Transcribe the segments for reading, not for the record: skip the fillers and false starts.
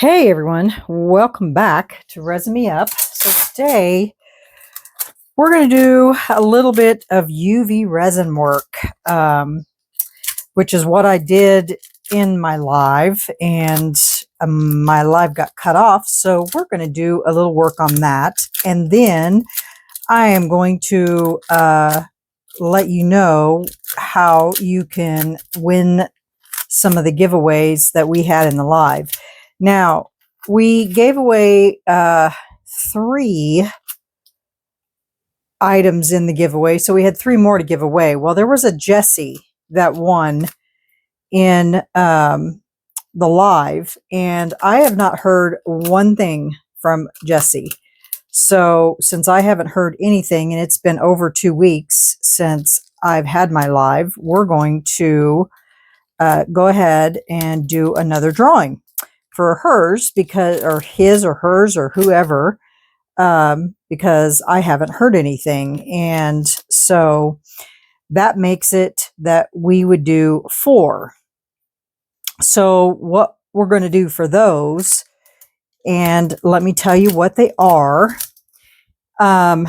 Hey everyone, welcome back to Resin Me Up. So today we're going to do a little bit of UV resin work, which is what I did in my live, and my live got cut off. So we're going to do a little work on that, and then I am going to let you know how you can win some of the giveaways that we had in the live. Now, we gave away 3 items in the giveaway, so we had 3 more to give away. Well, there was a Jessie that won in the live, and I have not heard one thing from Jessie. So since I haven't heard anything, and it's been over 2 weeks since I've had my live, we're going to go ahead and do another drawing for hers, because, or his or hers or whoever, because I haven't heard anything. And so that makes it that we would do 4. So what we're going to do for those, and let me tell you what they are. I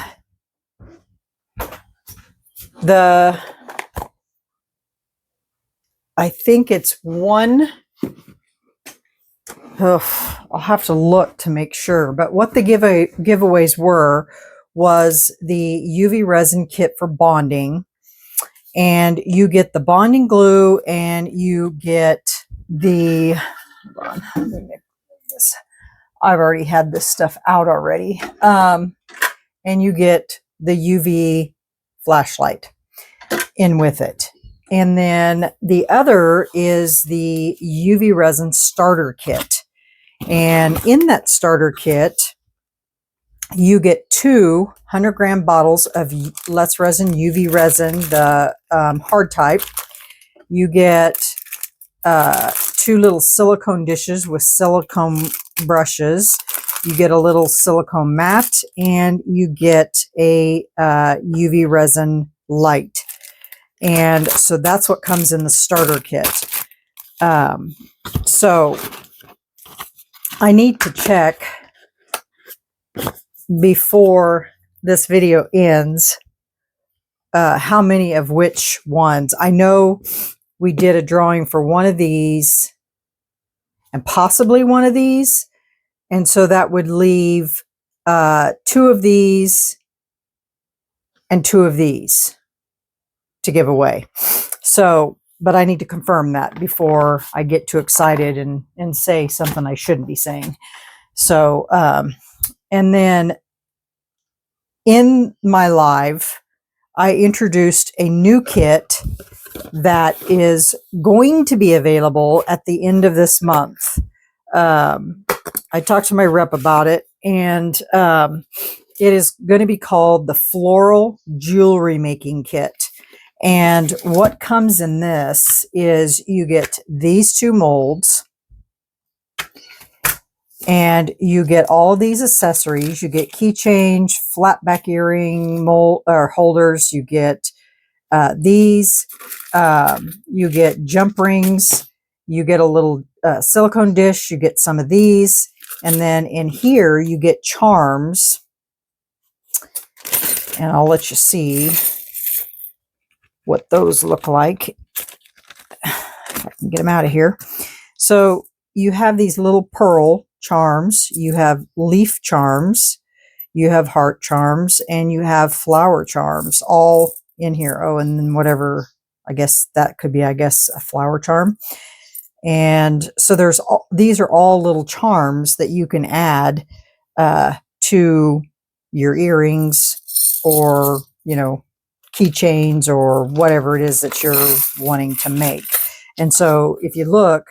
think it's one. I'll have to look to make sure, but what the giveaways was the UV resin kit for bonding, and you get the bonding glue, and you get the, hold on, let me make this. I've already had this stuff out already, and you get the UV flashlight in with it. And then the other is the UV resin starter kit. And in that starter kit, you get 2 100-gram bottles of Let's Resin UV resin, the hard type. You get 2 little silicone dishes with silicone brushes. You get a little silicone mat, and you get a UV resin light. And so that's what comes in the starter kit. So I need to check before this video ends how many of which ones. I know we did a drawing for one of these and possibly one of these, and so that would leave 2 of these and 2 of these to give away. So, but I need to confirm that before I get too excited and say something I shouldn't be saying. So, and then in my live, I introduced a new kit that is going to be available at the end of this month. I talked to my rep about it, and it is going to be called the Floral Jewelry Making Kit. And what comes in this is you get these 2 molds, and you get all these accessories. You get keychains, flat back earring mold or holders. You get these. You get jump rings. You get a little silicone dish. You get some of these, and then in here you get charms. And I'll let you see what those look like. If I can get them out of here. So you have these little pearl charms, you have leaf charms, you have heart charms, and you have flower charms all in here. Oh, and then whatever, I guess that could be, a flower charm. And so there's all, these are all little charms that you can add to your earrings, or, you know, keychains, or whatever it is that you're wanting to make. And so if you look,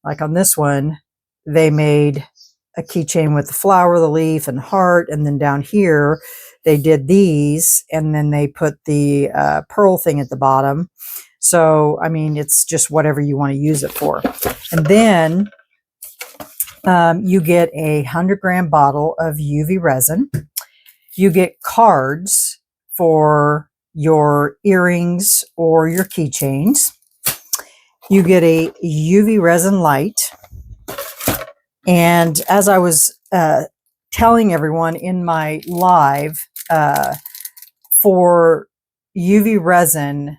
like on this one, they made a keychain with the flower, the leaf, and heart. And then down here, they did these, and then they put the pearl thing at the bottom. So, I mean, it's just whatever you want to use it for. And then you get a 100-gram bottle of UV resin. You get cards for your earrings or your keychains. You get a UV resin light. And as I was telling everyone in my live, for UV resin,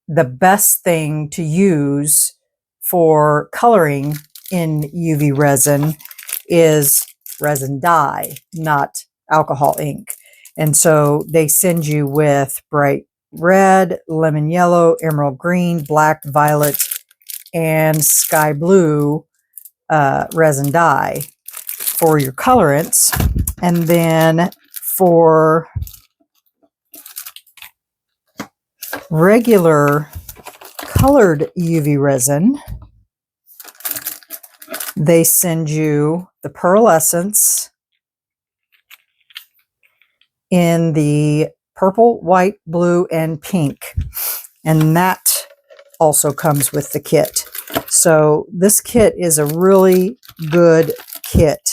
the best thing to use for coloring in UV resin is resin dye, not alcohol ink. And so they send you with bright red, lemon yellow, emerald green, black, violet, and sky blue resin dye for your colorants. And then for regular colored UV resin, they send you the pearl essence in the purple, white, blue, and pink. And that also comes with the kit. So this kit is a really good kit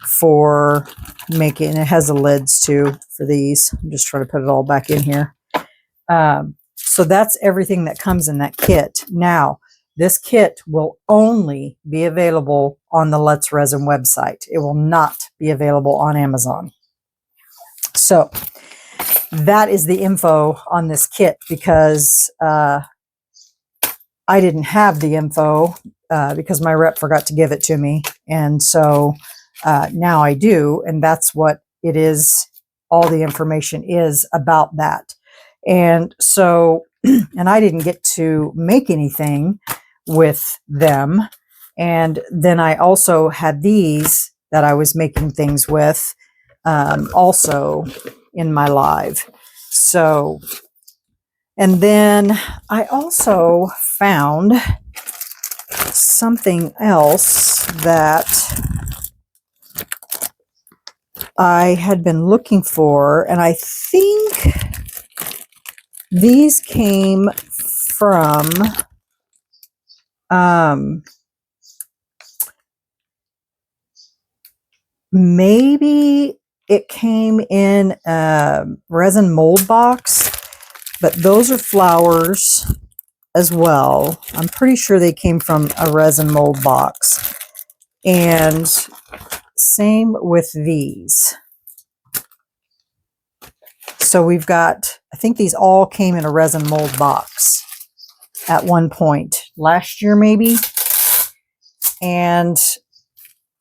for making. It has the lids too for these. I'm just trying to put it all back in here. So that's everything that comes in that kit. Now, this kit will only be available on the Let's Resin website. It will not be available on Amazon. So that is the info on this kit, because I didn't have the info because my rep forgot to give it to me. And so now I do, and that's what it is. All the information is about that. And so, and I didn't get to make anything with them. And then I also had these that I was making things with also in my live. So, and then I also found something else that I had been looking for, and I think these came from maybe it came in a resin mold box, but those are flowers as well. I'm pretty sure they came from a resin mold box. And same with these. So we've got, I think these all came in a resin mold box at one point last year maybe. And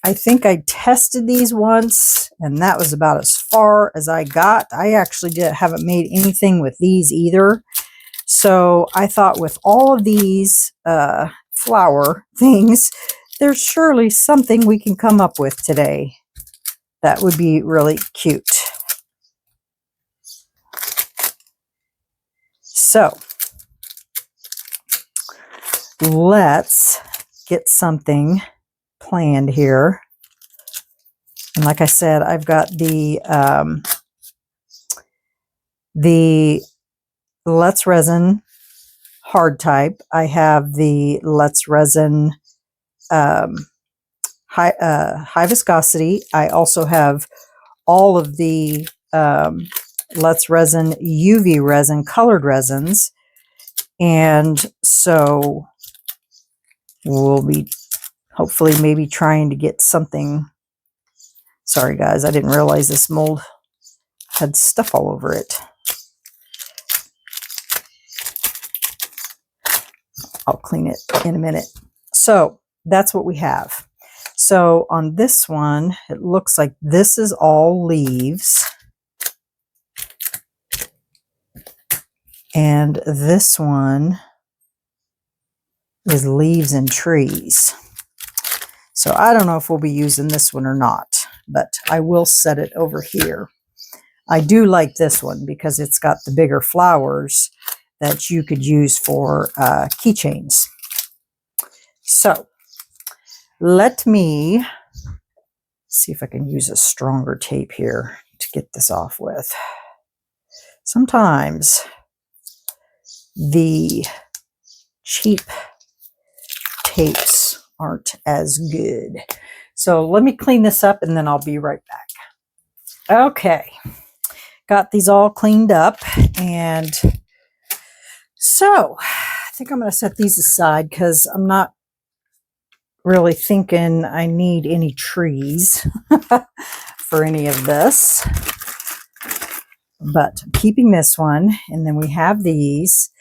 I think I tested these once, and that was about as far as I got. I actually haven't made anything with these either. So I thought with all of these flower things, there's surely something we can come up with today that would be really cute. So let's get something planned here. And like I said, I've got the Let's Resin hard type. I have the Let's Resin high viscosity. I also have all of the Let's Resin UV resin colored resins. And so we'll be hopefully maybe trying to get something. Sorry guys, I didn't realize this mold had stuff all over it. I'll clean it in a minute. So that's what we have. So on this one, it looks like this is all leaves. And this one is leaves and trees. So I don't know if we'll be using this one or not, but I will set it over here. I do like this one because it's got the bigger flowers that you could use for keychains. So let me see if I can use a stronger tape here to get this off with. Sometimes the cheap tapes aren't as good. So let me clean this up and then I'll be right back. Okay, got these all cleaned up, and so I think I'm going to set these aside because I'm not really thinking I need any trees for any of this. But I'm keeping this one. And then we have these.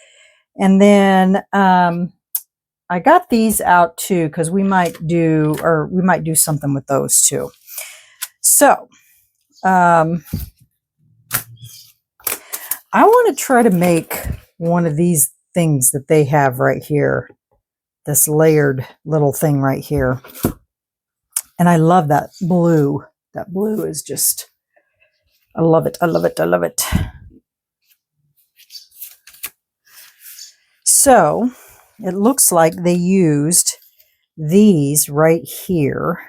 And then I got these out too, because we might do something with those too. So I want to try to make one of these things that they have right here. This layered little thing right here. And I love that blue. That blue is just, I love it. I love it. I love it. So it looks like they used these right here.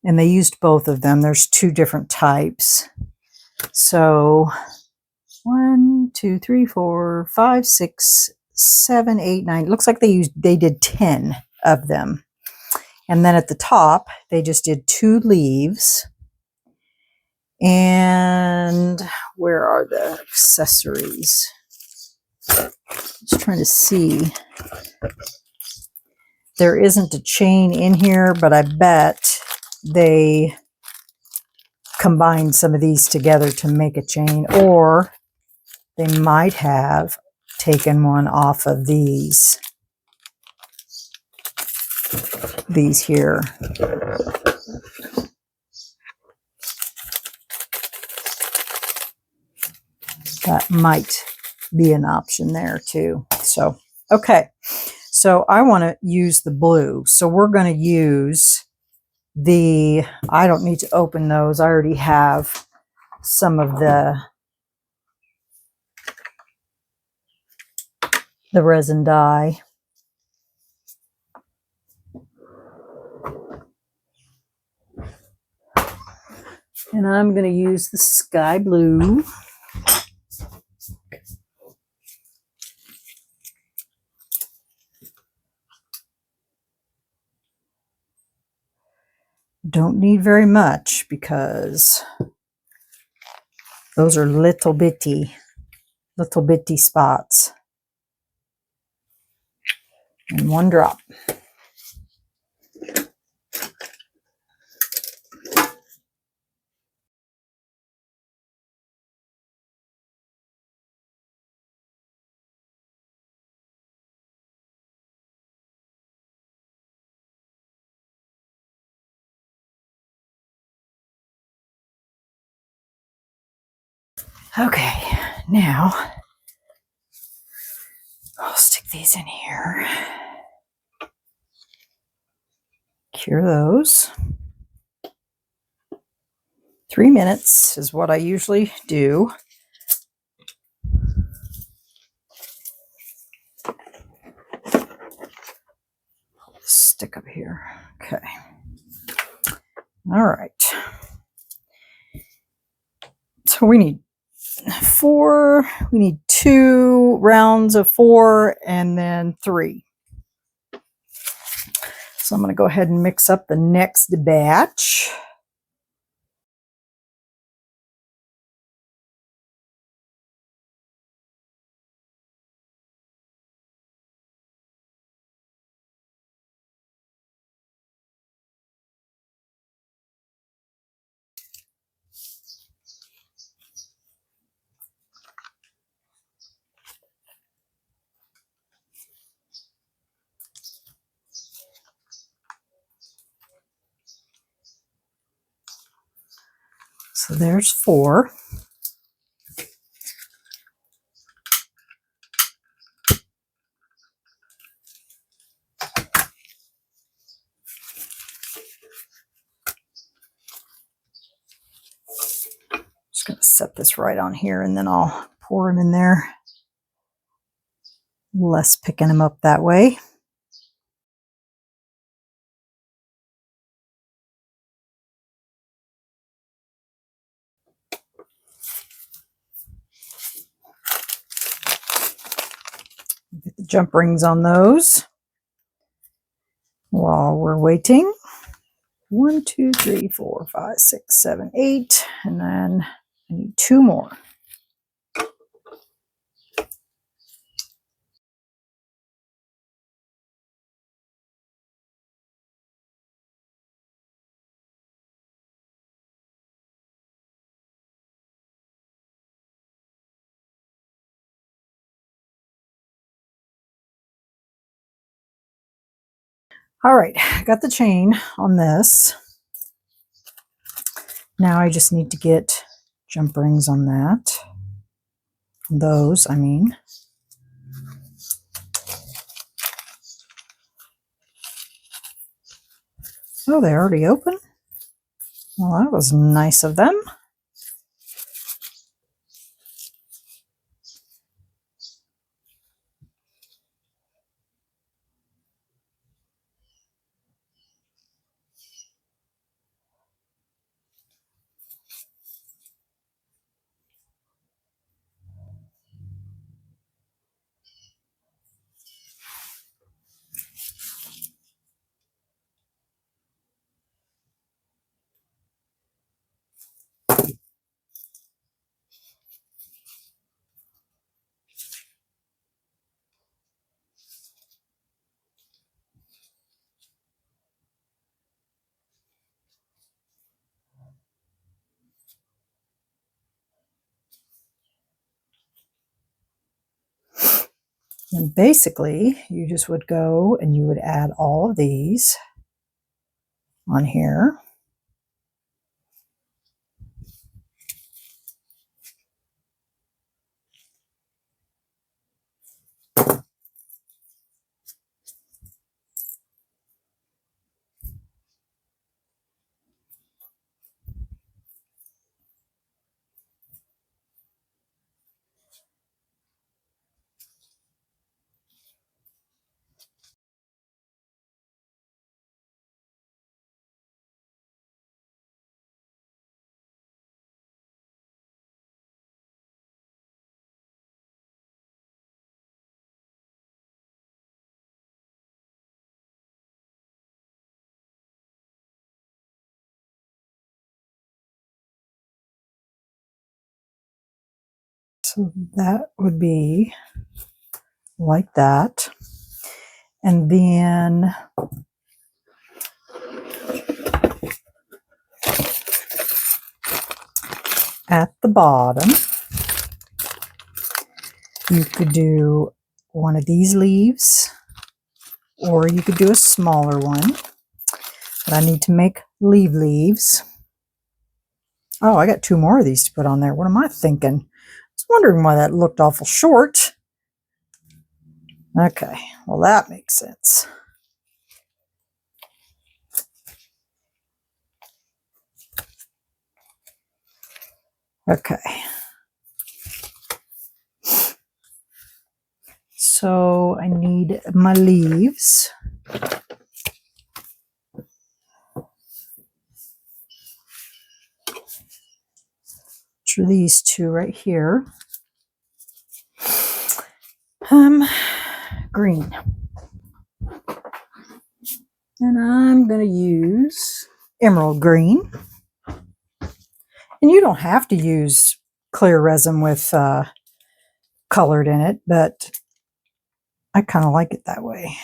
And they used both of them. There's two different types. So 1, 2, 3, 4, 5, 6, 7, 8, 9. It looks like they did 10 of them. And then at the top, they just did 2 leaves. And where are the accessories? Just trying to see. There isn't a chain in here, but I bet they combined some of these together to make a chain, or they might have taken one off of these here. That might be an option there too. So, okay. So I want to use the blue. So we're going to use the, I don't need to open those. I already have some of the resin dye. And I'm going to use the sky blue. Don't need very much because those are little bitty spots. And 1 drop. Okay, now I'll stick these in here. Cure those. 3 minutes is what I usually do. Stick up here. Okay. All right. So we need 2 rounds of 4 and then 3. So I'm going to go ahead and mix up the next batch. So there's 4. Just going to set this right on here and then I'll pour them in there. Less picking them up that way. Get the jump rings on those while we're waiting. 1, 2, 3, 4, 5, 6, 7, 8, and then I need 2 more. All right, I got the chain on this. Now I just need to get jump rings on that. Those, I mean. Oh, they already open? Well, that was nice of them. And basically, you just would go and you would add all of these on here. So that would be like that. And then at the bottom, you could do one of these leaves, or you could do a smaller one. But I need to make leaves. Oh, I got two more of these to put on there. What am I thinking? I was wondering why that looked awful short. Okay, well that makes sense. Okay. So I need my leaves. Which are these two right here. Green. And I'm going to use emerald green. And you don't have to use clear resin with colored in it, but I kind of like it that way.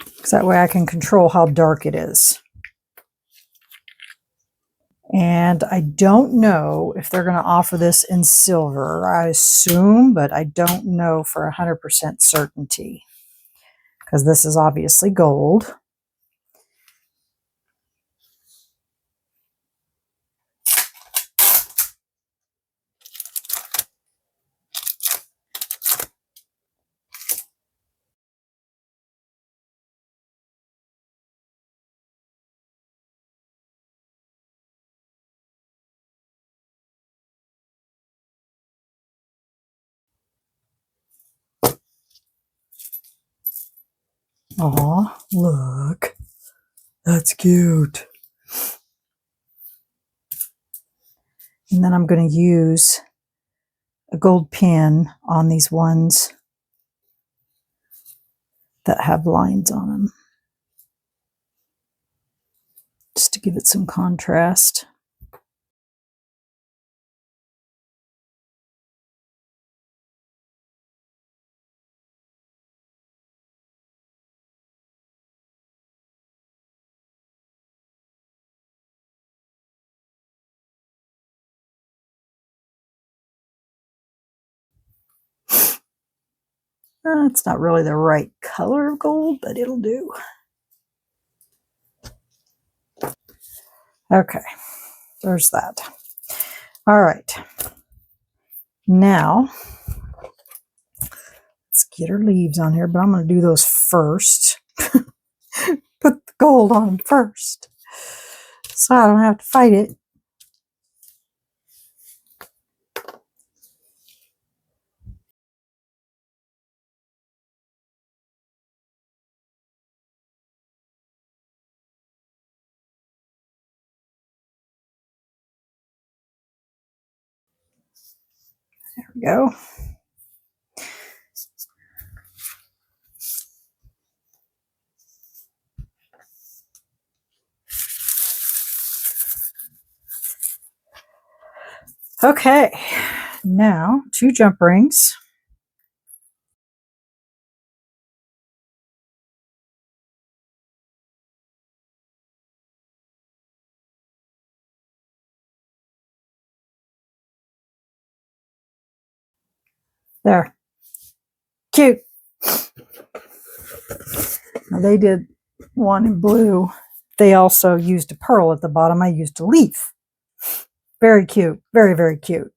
Because that way I can control how dark it is. And I don't know if they're going to offer this in silver. I assume, but I don't know for 100% certainty. Because this is obviously gold. Aw, look. That's cute. And then I'm going to use a gold pin on these ones that have lines on them. Just to give it some contrast. It's not really the right color of gold, but it'll do. Okay, there's that. All right. Now, let's get our leaves on here, but I'm going to do those first. Put the gold on them first, so I don't have to fight it. There we go. Okay, now 2 jump rings. There. Cute. Now they did one in blue. They also used a pearl at the bottom. I used a leaf. Very cute. Very, very cute.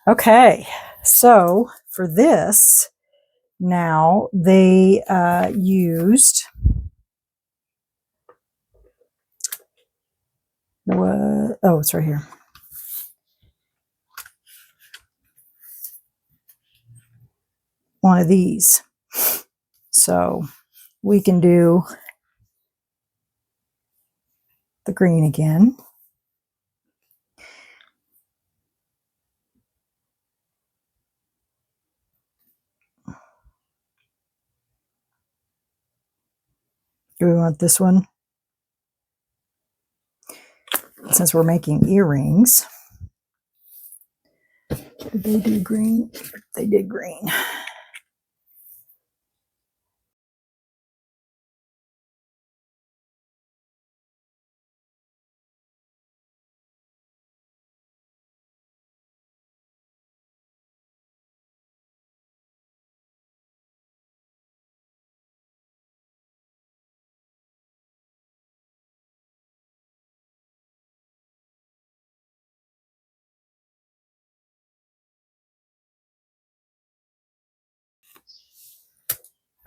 Okay, so for this, now they used what? Oh, it's right here. One of these. So we can do the green again. Do we want this one? Since we're making earrings. Did they do green? They did green.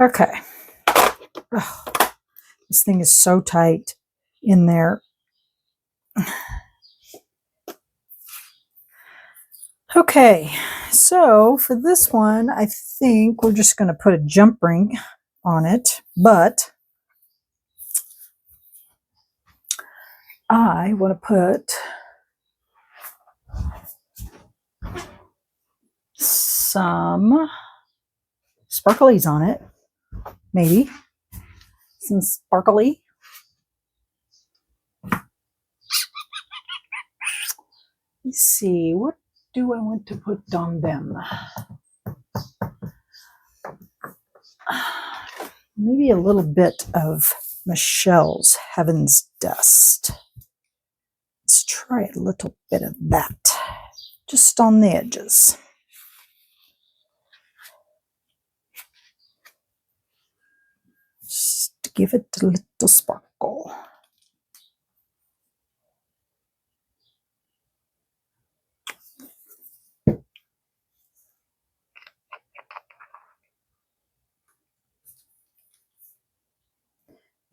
Okay. Oh, this thing is so tight in there. Okay, so for this one, I think we're just going to put a jump ring on it, but I want to put some sparklies on it, maybe some sparkly. Let's see, what do I want to put on them? Maybe a little bit of Michelle's Heaven's Dust. Let's try a little bit of that, just on the edges. Just to give it a little sparkle.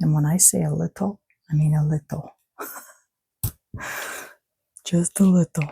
And when I say a little, I mean a little. Just a little.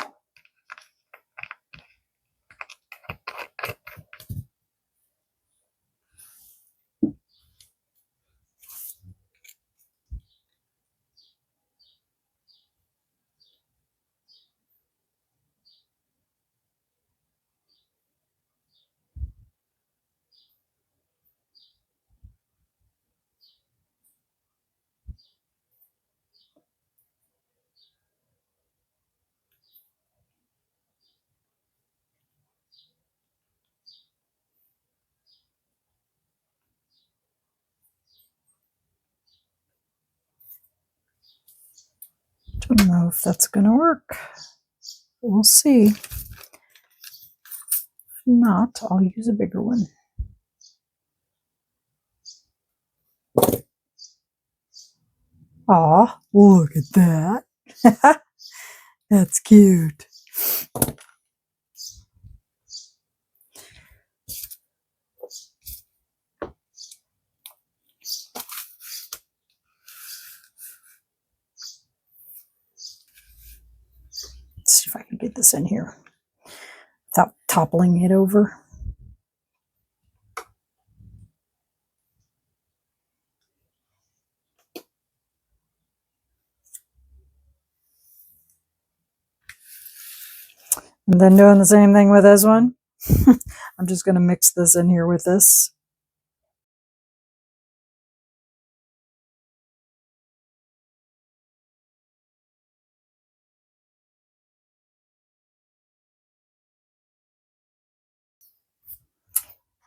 Don't know if that's going to work. We'll see. If not, I'll use a bigger one. Aw, look at that. That's cute. Let's see if I can get this in here without toppling it over. And then doing the same thing with this one. I'm just going to mix this in here with this.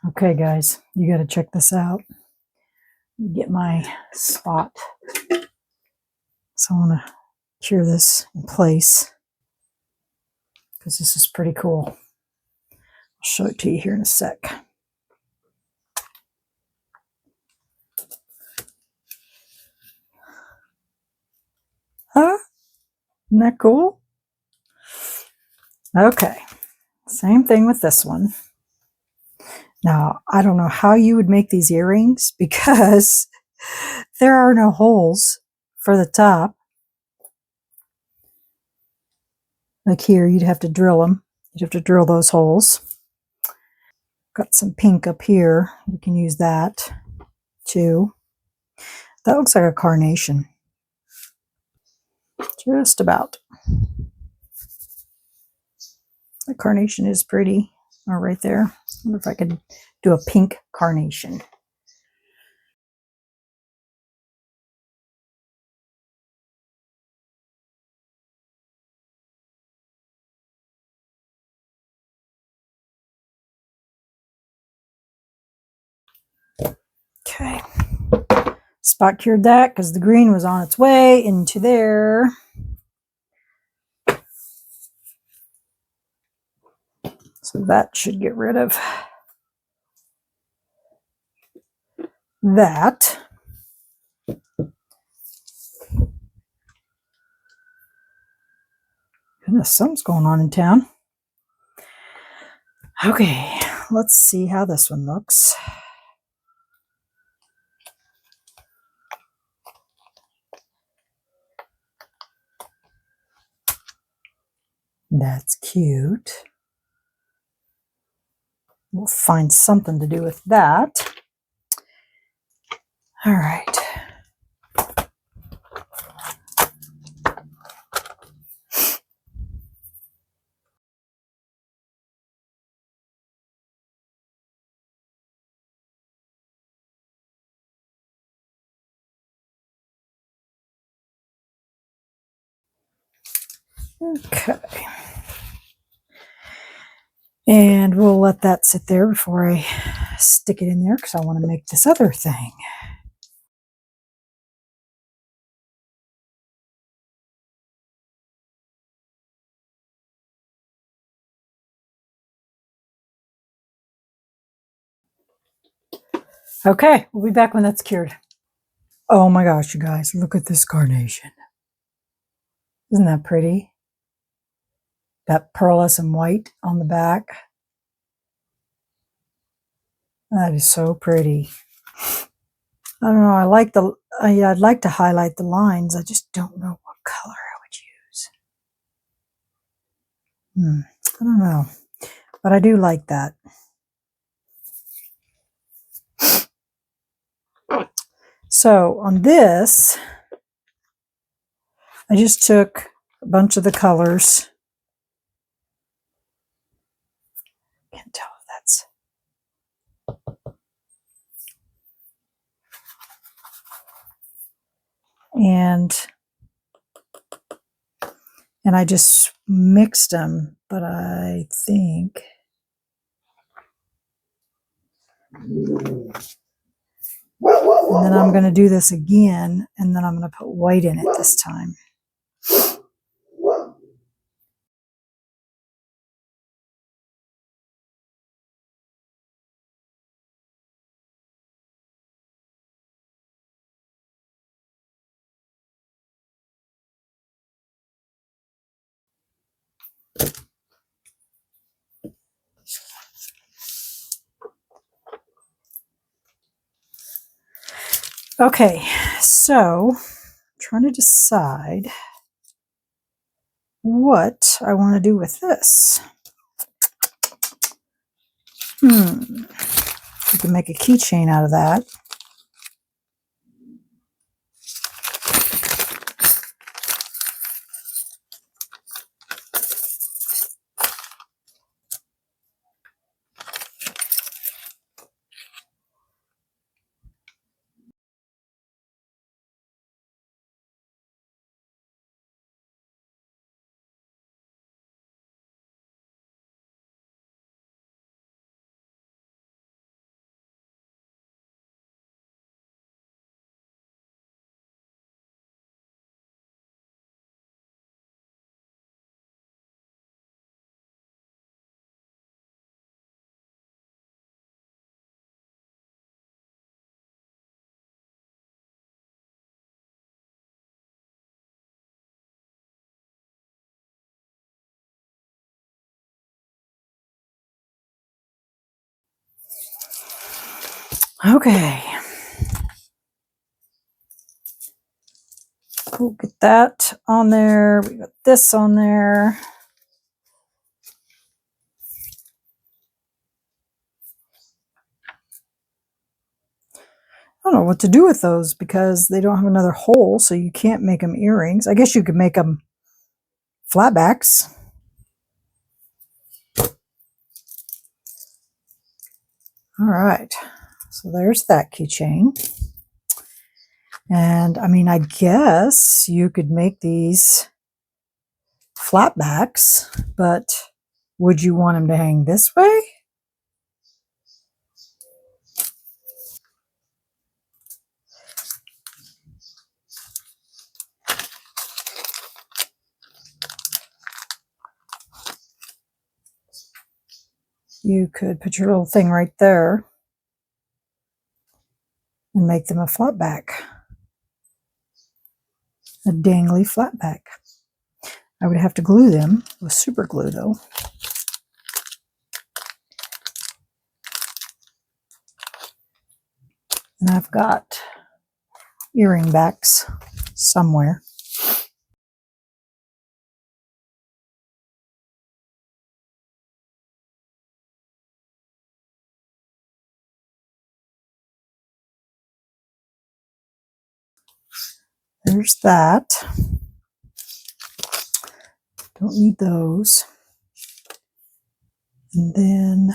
Okay, guys, you got to check this out. Get my spot. So I want to cure this in place because this is pretty cool. I'll show it to you here in a sec. Huh? Isn't that cool? Okay, same thing with this one. Now, I don't know how you would make these earrings because there are no holes for the top. Like here, you'd have to drill them. You'd have to drill those holes. Got some pink up here. You can use that too. That looks like a carnation. Just about. The carnation is pretty. Oh, right there. I wonder if I could do a pink carnation. Okay. Spot cured that because the green was on its way into there. So that should get rid of that. Goodness, something's going on in town. Okay, let's see how this one looks. That's cute. We'll find something to do with that. All right. Okay. And we'll let that sit there before I stick it in there because I want to make this other thing. Okay, we'll be back when that's cured. Oh my gosh, you guys, look at this carnation. Isn't that pretty? That pearlescent white on the back. That is so pretty. I don't know, I like the, I'd like to highlight the lines. I just don't know what color I would use. I don't know, but I do like that. So on this, I just took a bunch of the colors. Can't tell if that's... And I just mixed them, but I think... And then I'm going to do this again, and then I'm going to put white in it this time. Okay, so I'm trying to decide what I want to do with this. You can make a keychain out of that. Okay. We'll get that on there. We got this on there. I don't know what to do with those because they don't have another hole, so you can't make them earrings. I guess you could make them flatbacks. All right, so there's that keychain. And I mean, I guess you could make these flatbacks, but would you want them to hang this way? You could put your little thing right there and make them a flatback, a dangly flatback. I would have to glue them with super glue though. And I've got earring backs somewhere. There's that. Don't need those. And then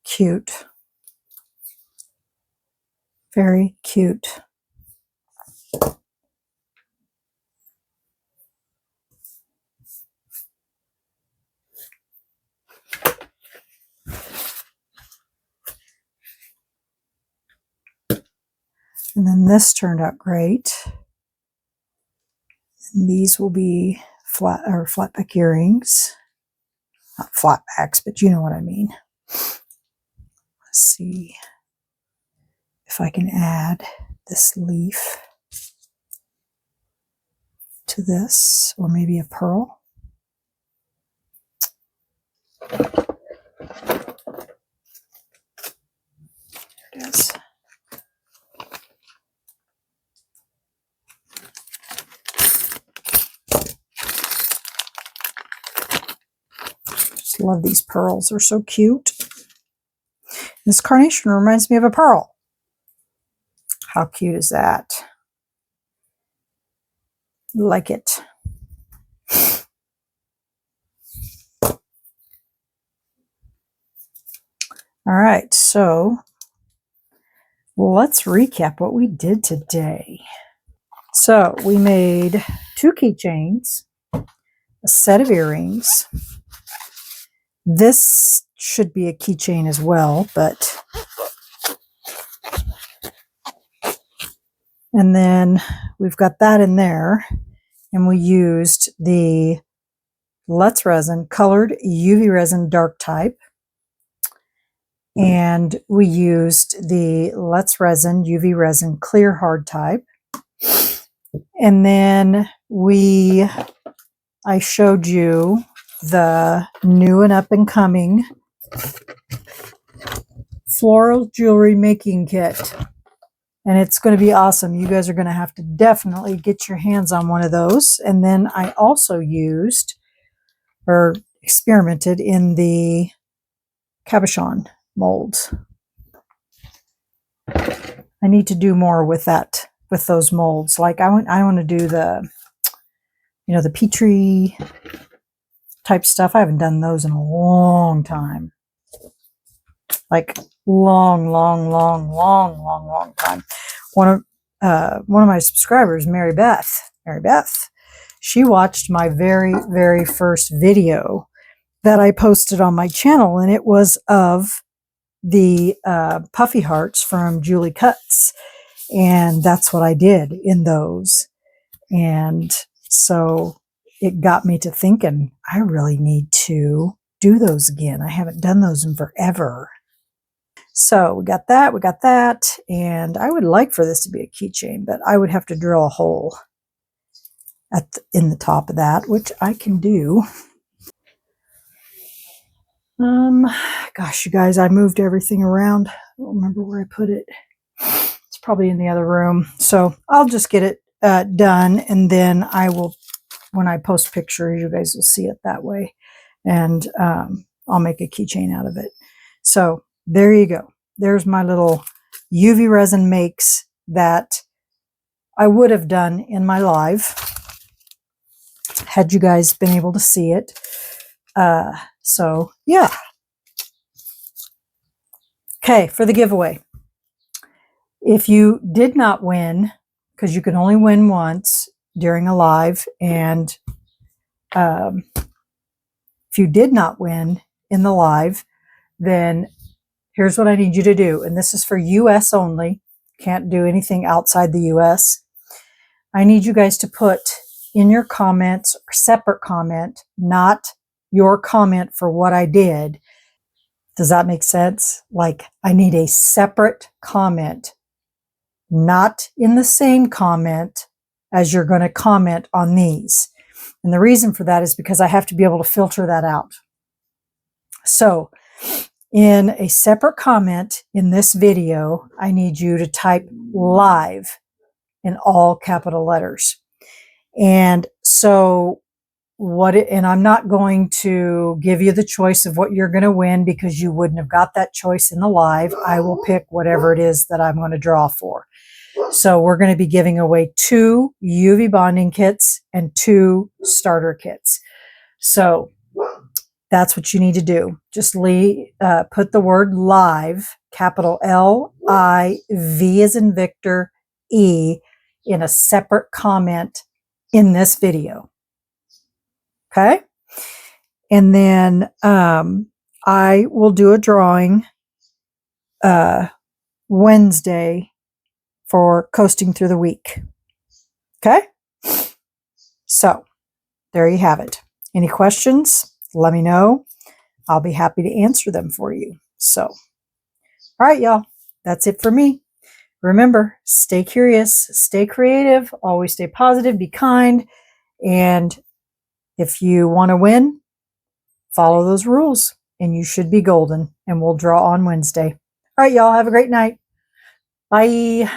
cute. Very cute. And then this turned out great. And these will be flatback earrings. Not flatbacks, but you know what I mean. Let's see if I can add this leaf to this, or maybe a pearl. There it is. Love these pearls. They're so cute. This carnation reminds me of a pearl. How cute is that? Like it. All right, so let's recap what we did today. So we made 2 keychains, a set of earrings. This should be a keychain as well, but... And then we've got that in there, and we used the Let's Resin colored UV resin dark type. And we used the Let's Resin UV resin clear hard type. And then I showed you the new and up and coming floral jewelry making kit. And it's going to be awesome. You guys are going to have to definitely get your hands on one of those. And then I also used or experimented in the cabochon molds. I need to do more with that, with those molds. Like I want to do the, the Petri type stuff. I haven't done those in a long time. Like long time. One of my subscribers, Mary Beth, she watched my very first video that I posted on my channel, and it was of the puffy hearts from Julie Cuts, and that's what I did in those. And so it got me to thinking, I really need to do those again. I haven't done those in forever. So we got that, and I would like for this to be a keychain, but I would have to drill a hole in the top of that, which I can do. Gosh, you guys, I moved everything around. I don't remember where I put it. It's probably in the other room. So I'll just get it done, and then I will, when I post pictures, you guys will see it that way. And I'll make a keychain out of it. So there you go. There's my little UV resin makes that I would have done in my live had you guys been able to see it. So yeah. Okay, for the giveaway. If you did not win, because you can only win once during a live, and if you did not win in the live, then here's what I need you to do. And this is for US only. Can't do anything outside the US. I need you guys to put in your comments, or separate comment, not your comment for what I did. Does that make sense? Like, I need a separate comment, not in the same comment as you're going to comment on these. And the reason for that is because I have to be able to filter that out. So in a separate comment in this video, I need you to type live in all capital letters. And so and I'm not going to give you the choice of what you're going to win, because you wouldn't have got that choice in the live. I will pick whatever it is that I'm going to draw for. So we're going to be giving away 2 UV bonding kits and 2 starter kits. So that's what you need to do. Just put the word live, capital L-I-V as in Victor, E, in a separate comment in this video. Okay? And then I will do a drawing Wednesday for coasting through the week. Okay? So there you have it. Any questions? Let me know. I'll be happy to answer them for you. So, all right, y'all. That's it for me. Remember, stay curious, stay creative, always stay positive, be kind, and if you want to win, follow those rules, and you should be golden, and we'll draw on Wednesday. All right, y'all. Have a great night. Bye.